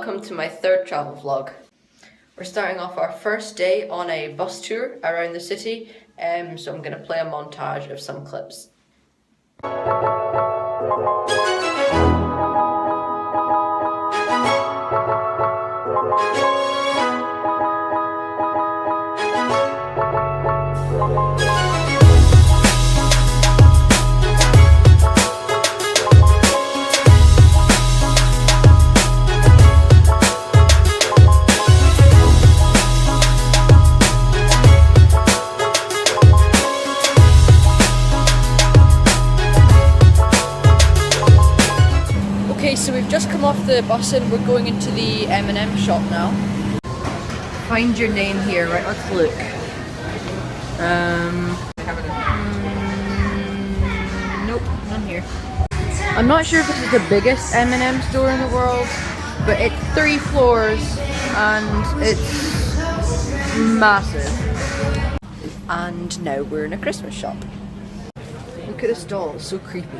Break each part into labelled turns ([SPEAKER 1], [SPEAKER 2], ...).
[SPEAKER 1] welcome to my third travel vlog. We're starting off our first day on a bus tour around the city, so I'm going to play a montage of some clips. Okay, so we've just come off the bus and we're going into the M&M shop now. Find your name here, right, let's look. Nope, none here. I'm not sure if this is the biggest M&M store in the world, but it's 3 floors and it's massive. And now we're in a Christmas shop. Look at this doll, it's so creepy.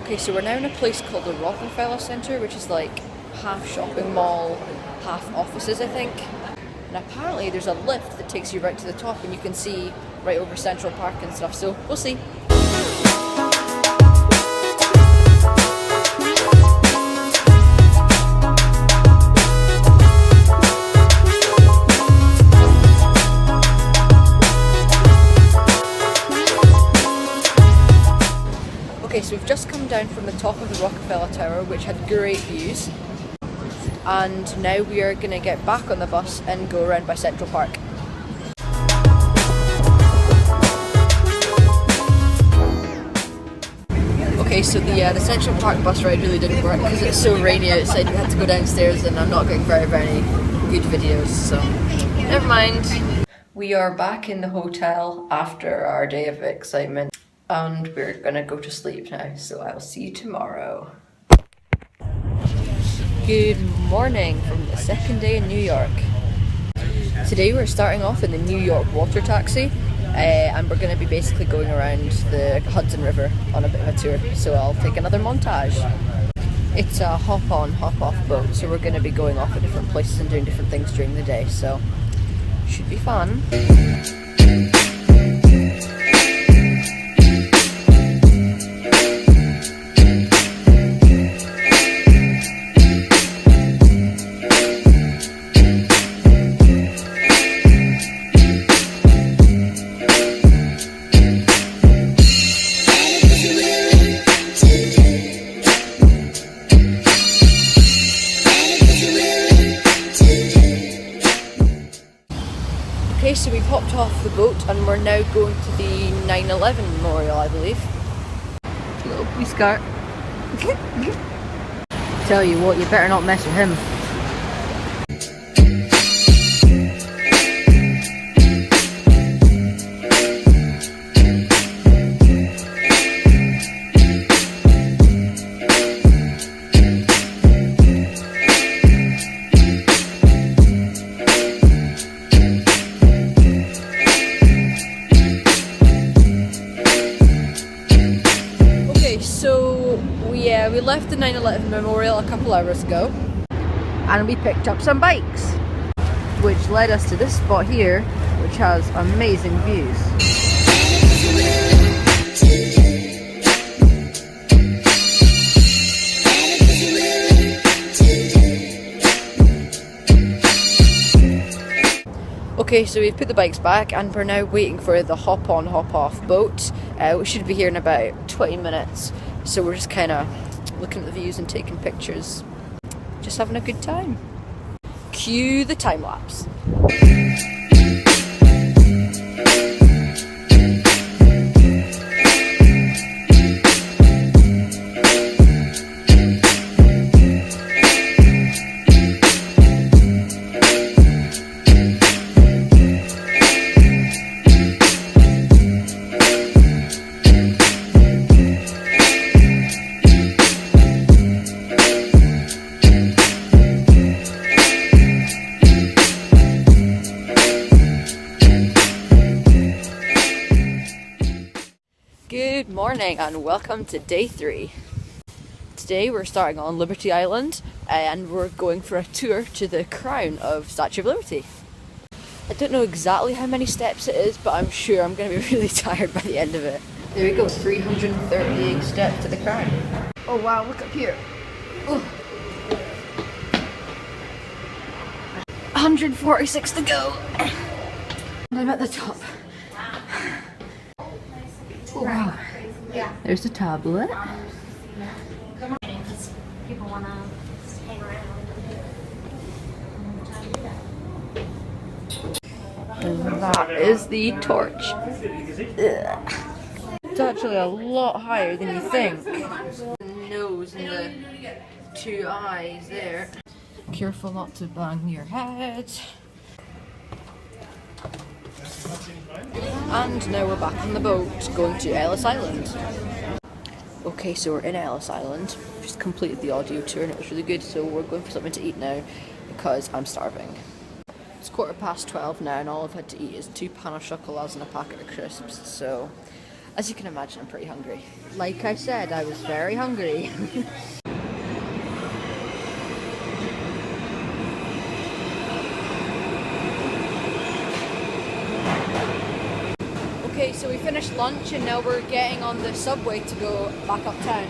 [SPEAKER 1] Okay, so we're now in a place called the Rockefeller Center, which is like half shopping mall, half offices, I think. And apparently there's a lift that takes you right to the top and you can see right over Central Park and stuff, so we'll see. Okay, so we've just come down from the top of the Rockefeller Tower, which had great views, and now we are going to get back on the bus and go around by Central Park. Okay, so the Central Park bus ride really didn't work because it's so rainy outside. We had to go downstairs and I'm not getting very good videos, so never mind. We are back in the hotel after our day of excitement. And we're gonna go to sleep now, so I'll see you tomorrow. Good morning from the second day in New York. Today we're starting off in the New York water taxi, and we're gonna be basically going around the Hudson River on a bit of a tour, so I'll take another montage. It's a hop on, hop off boat, so we're gonna be going off at different places and doing different things during the day, so should be fun. Okay, so we've hopped off the boat and we're now going to the 9/11 memorial, I believe. Little police car. Tell you what, you better not mess with him. We left the 9/11 memorial a couple hours ago and we picked up some bikes, which led us to this spot here, which has amazing views. Okay, so we've put the bikes back and we're now waiting for the hop on, hop off boat, which should be here in about 20 minutes. So we're just kind of looking at the views and taking pictures, just having a good time. Cue the time lapse. Good morning and welcome to day 3. today we're starting on Liberty Island and we're going for a tour to the crown of Statue of Liberty. I don't know exactly how many steps it is, but I'm sure I'm going to be really tired by the end of it. There we go, 338 steps to the crown. Oh wow, look up here. Oh. 146 to go. And I'm at the top. Oh wow. There's the tablet.
[SPEAKER 2] People want to hang around.
[SPEAKER 1] And that is the torch. Ugh. It's actually a lot higher than you think. The nose and the two eyes there. Careful not to bang your head. And now we're back on the boat going to Ellis Island. Okay, so we're in Ellis Island. Just completed the audio tour and it was really good, so we're going for something to eat now because I'm starving. It's 12:15 now and all I've had to eat is 2 pain au chocolats and a packet of crisps, so as you can imagine I'm pretty hungry. Like I said, I was very hungry. Okay, so we finished lunch and now we're getting on the subway to go back uptown.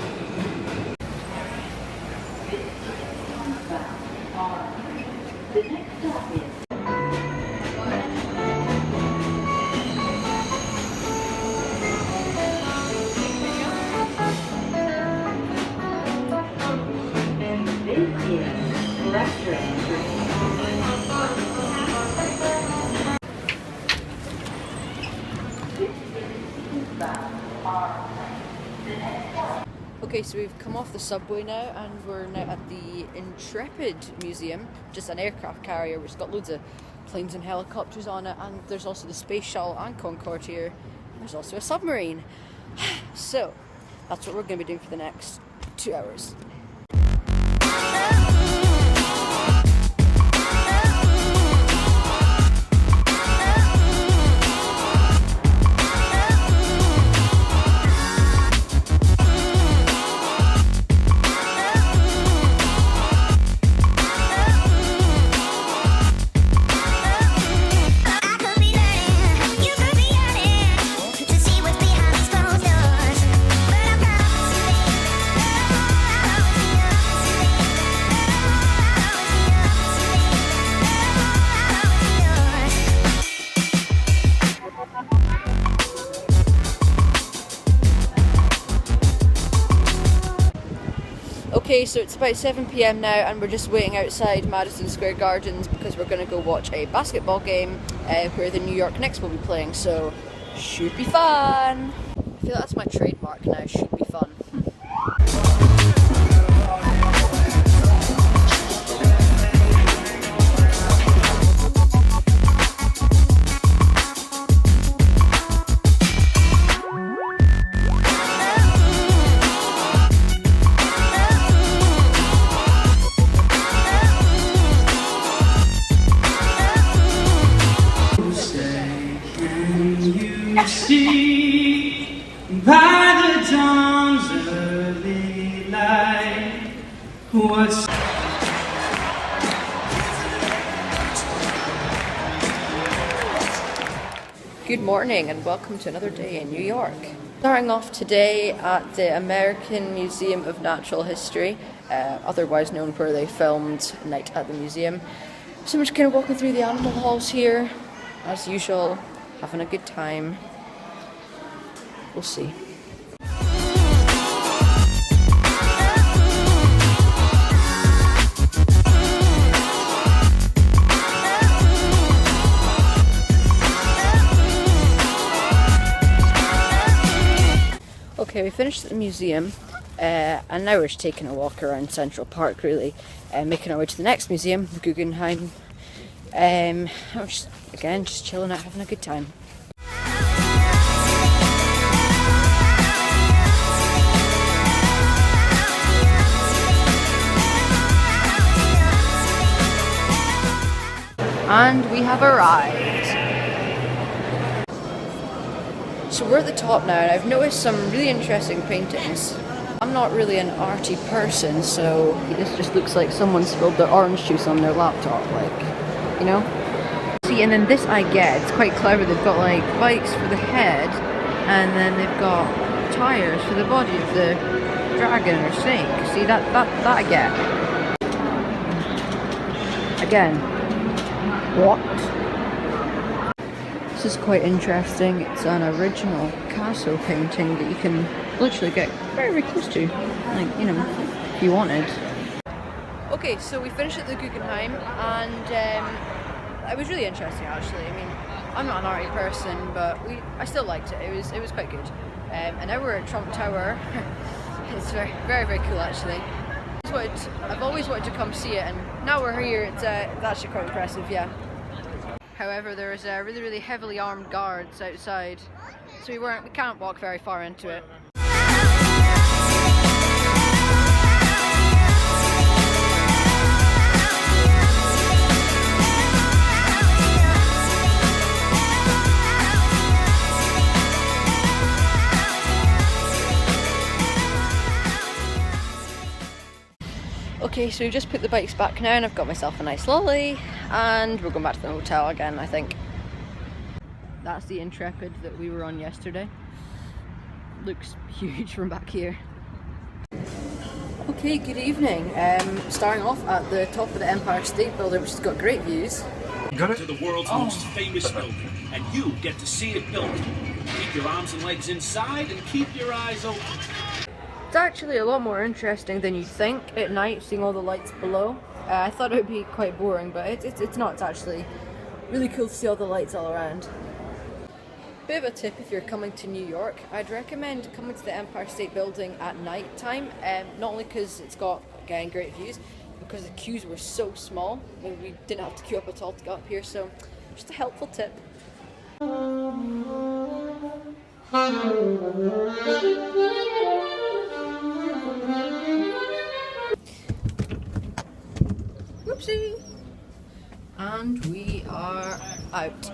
[SPEAKER 1] The next stop is Okay, so we've come off the subway now and we're now at the Intrepid Museum, just an aircraft carrier which has got loads of planes and helicopters on it, and there's also the Space Shuttle and Concorde here. There's also a submarine. So that's what we're going to be doing for the next 2 hours. Okay, so it's about 7 PM now and we're just waiting outside Madison Square Gardens because we're going to go watch a basketball game where the New York Knicks will be playing, so should be fun! I feel that's my trademark now, should be fun.
[SPEAKER 3] See by the dawn's early light what's
[SPEAKER 1] Good morning and welcome to another day in New York. Starting off today at the American Museum of Natural History, otherwise known where they filmed Night at the Museum. So I'm just kind of walking through the animal halls here, as usual, having a good time. We'll see. Okay, we finished at the museum and now we're just taking a walk around Central Park really, making our way to the next museum, the Guggenheim. We're just, again, just chilling out, having a good time. And we have arrived. So we're at the top now and I've noticed some really interesting paintings. I'm not really an arty person, so this just looks like someone spilled their orange juice on their laptop, like, you know? See, and then this I get, it's quite clever. They've got like bikes for the head, and then they've got tires for the body of the dragon or snake. See, that I get. Again, what? This is quite interesting. It's an original Picasso painting that you can literally get very, very close to, like, you know, if you wanted. Okay, so we finished at the Guggenheim, and it was really interesting actually. I mean, I'm not an arty person, but I still liked it. It was quite good. And now we're at Trump Tower. It's very, very, very cool actually. I've always wanted to come see it, and now we're here. It's actually quite impressive, yeah. However, there's really, really heavily armed guards outside, so we can't walk very far into it. Okay, so we've just put the bikes back now, and I've got myself a nice lolly, and we're going back to the hotel again, I think. That's the Intrepid that we were on yesterday. Looks huge from back here. Okay, good evening. Starting off at the top of the Empire State Building, which has got great views.
[SPEAKER 4] Got it? To the world's most famous building, and you get to see it built. Keep your arms and legs inside, and keep your eyes open.
[SPEAKER 1] It's actually a lot more interesting than you think at night, seeing all the lights below. I thought it would be quite boring, but it's not. It's actually really cool to see all the lights all around. Bit of a tip if you're coming to New York, I'd recommend coming to the Empire State Building at night time, not only because it's got, again, great views, because the queues were so small, and we didn't have to queue up at all to get up here, so just a helpful tip. Whoopsie! And we are out.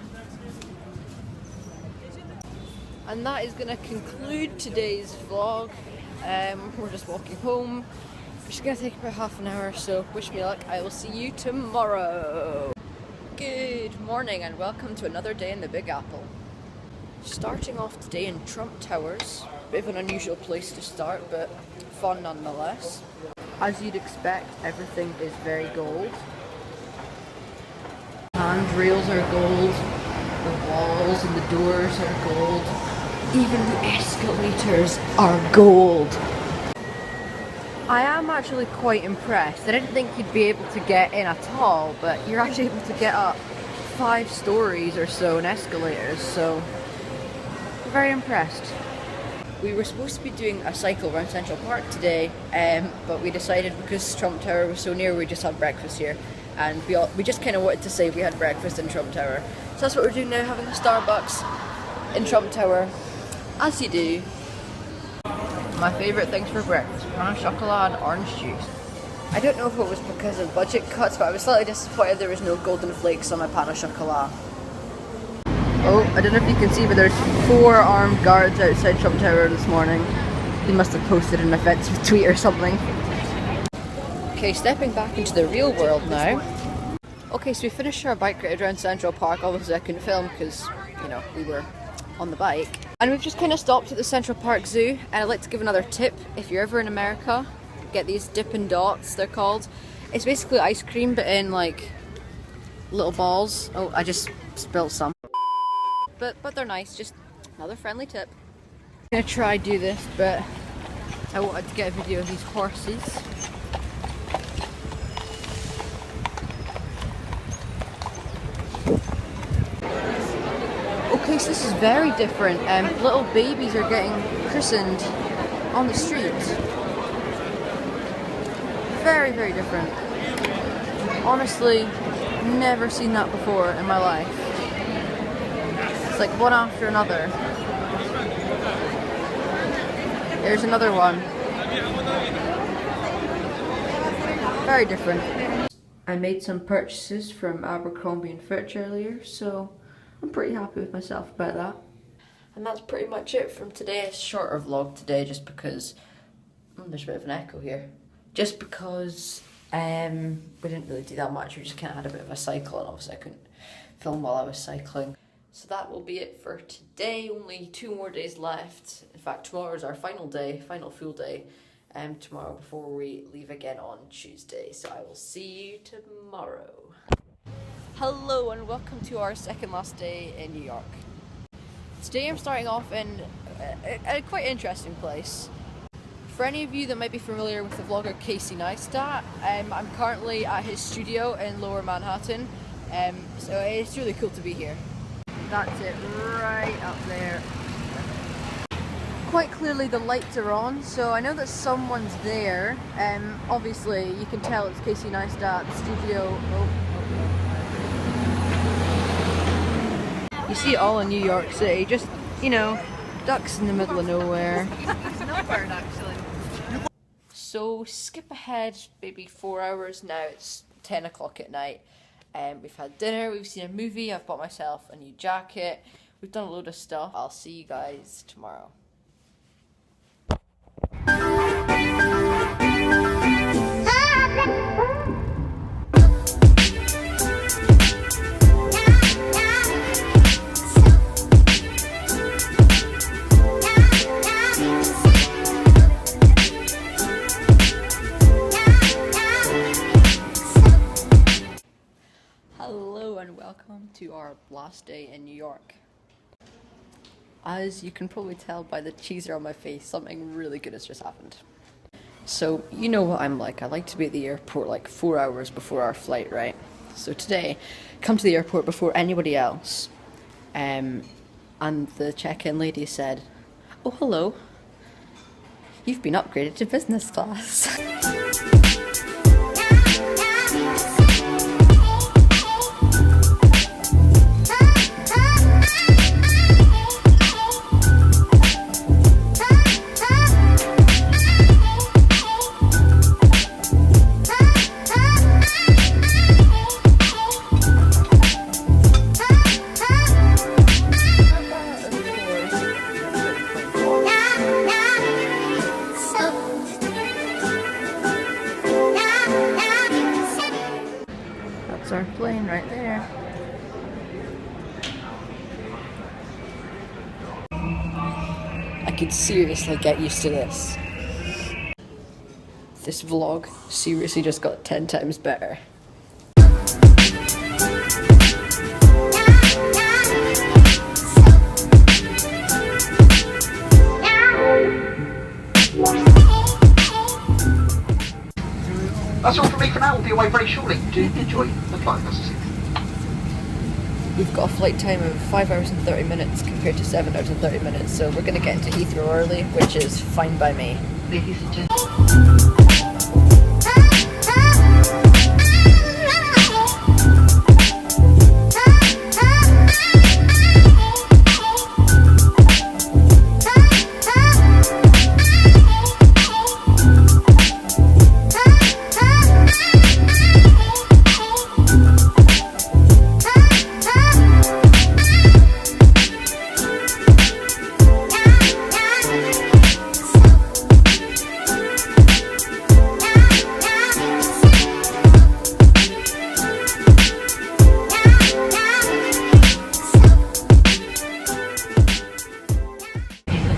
[SPEAKER 1] And that is going to conclude today's vlog. We're just walking home. We're just going to take about half an hour, so wish me luck. I will see you tomorrow. Good morning and welcome to another day in the Big Apple. Starting off today in Trump Towers. Bit of an unusual place to start, but fun nonetheless. As you'd expect, everything is very gold. Handrails are gold, the walls and the doors are gold, even the escalators are gold. I am actually quite impressed. I didn't think you'd be able to get in at all, but you're actually able to get up 5 stories or so in escalators, so I'm very impressed. We were supposed to be doing a cycle around Central Park today, but we decided because Trump Tower was so near, we just had breakfast here. And we just kind of wanted to say we had breakfast in Trump Tower. So that's what we're doing now, having a Starbucks in Trump Tower, as you do. My favourite things for breakfast, pain au chocolat and orange juice. I don't know if it was because of budget cuts, but I was slightly disappointed there was no golden flakes on my pain au chocolat. Oh, I don't know if you can see, but there's 4 armed guards outside Trump Tower this morning. They must have posted an offensive tweet or something. Okay, stepping back into the real world now. Okay, so we finished our bike ride around Central Park. Obviously I couldn't film because, you know, we were on the bike. And we've just kind of stopped at the Central Park Zoo, and I'd like to give another tip. If you're ever in America, get these Dippin' Dots, they're called. It's basically ice cream, but in like little balls. Oh, I just spilled some. But they're nice, just another friendly tip. I'm gonna try do this, but I wanted to get a video of these horses. Okay, so this is very different. Little babies are getting christened on the street. Very, very different. Honestly, never seen that before in my life. It's like one after another. There's another one. Very different. I made some purchases from Abercrombie and Fitch earlier, so I'm pretty happy with myself about that. And that's pretty much it from today. It's a shorter vlog today just because There's a bit of an echo here. Just because we didn't really do that much, we just kind of had a bit of a cycle, and obviously I couldn't film while I was cycling. So that will be it for today. Only 2 more days left. In fact, tomorrow is our final day, final full day. Tomorrow before we leave again on Tuesday. So I will see you tomorrow. Hello and welcome to our second last day in New York. Today I'm starting off in a quite interesting place. For any of you that might be familiar with the vlogger Casey Neistat, I'm currently at his studio in Lower Manhattan, so it's really cool to be here. That's it, right up there. Quite clearly the lights are on, so I know that someone's there. Obviously you can tell it's Casey Neistat, the studio. You see it all in New York City, just, you know, ducks in the middle of nowhere.
[SPEAKER 2] Snowbird, actually.
[SPEAKER 1] So skip ahead maybe 4 hours, now it's 10 o'clock at night. We've had dinner, we've seen a movie, I've bought myself a new jacket, we've done a load of stuff. I'll see you guys tomorrow. Hello and welcome to our last day in New York. As you can probably tell by the cheeser on my face, something really good has just happened. So, you know what I'm like. I like to be at the airport like 4 hours before our flight, right? So today, come to the airport before anybody else. And the check-in lady said, "Oh, hello. You've been upgraded to business class." That's our plane right there. I could seriously get used to this. This vlog seriously just got 10 times better.
[SPEAKER 5] That's all from me for now. We'll be away very shortly. Do enjoy the flight.
[SPEAKER 1] We've got a flight time of 5 hours and 30 minutes compared to 7 hours and 30 minutes, so we're going to get into Heathrow early, which is fine by me.
[SPEAKER 5] Ladies and gentlemen.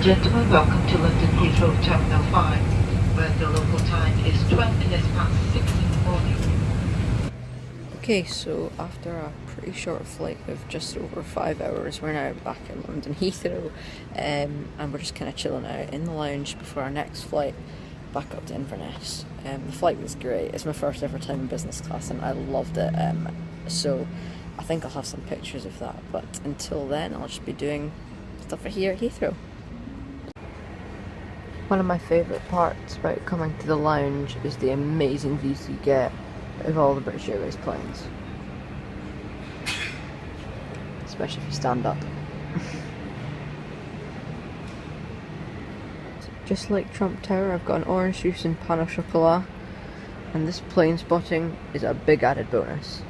[SPEAKER 5] Gentlemen, welcome to London Heathrow Terminal 5, where the local time is 12 minutes past 6 in the morning.
[SPEAKER 1] Okay, so after a pretty short flight of just over 5 hours, we're now back in London Heathrow, and we're just kind of chilling out in the lounge before our next flight back up to Inverness. The flight was great. It's my first ever time in business class and I loved it, so I think I'll have some pictures of that, but until then I'll just be doing stuff here at Heathrow. One of my favourite parts about coming to the lounge is the amazing views you get of all the British Airways planes. Especially if you stand up. Just like Trump Tower, I've got an orange juice and pain au chocolat, and this plane spotting is a big added bonus.